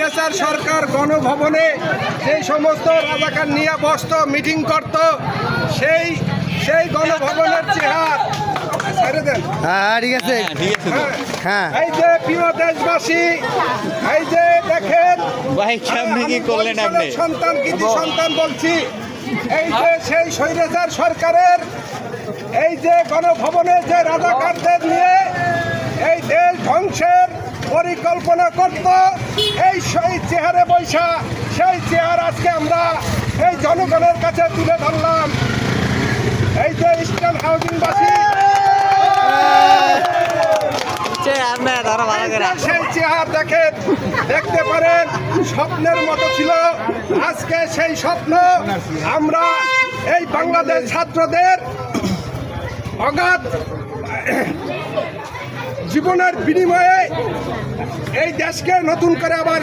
স্বৈরাচার সরকার গণভবনে সেই সমস্ত রাজাকার নিয়ে বসত, মিটিং করত, সেই সেই গণভবনের চেহারা ছেড়ে দেন। হ্যাঁ ঠিক আছে। হ্যাঁ এই যে প্রিয় দেশবাসী, এই যে দেখেন ভাই কেমনি কি করলেন আপনি? সন্তান কৃতি সন্তান বলছি, এই যে সেই স্বৈরাচার সরকারের এই যে গণভবনে যে রাজাকারদের নিয়ে এই দেশ ধ্বংসের পরিকল্পনা করত, এই সেই চেহারে বৈশা সেই চেহারা আজকে আমরা এই জনগণের কাছে তুলে ধরলাম। এই যে ইস্টার্ন হাউজিংবাসী সেই চেহারা দেখেন, দেখতে পারেন স্বপ্নের মতো ছিল, আজকে সেই স্বপ্ন আমরা এই বাংলাদেশ ছাত্রদের অগাধ জীবনের বিনিময়ে এই দেশকে নতুন করে আবার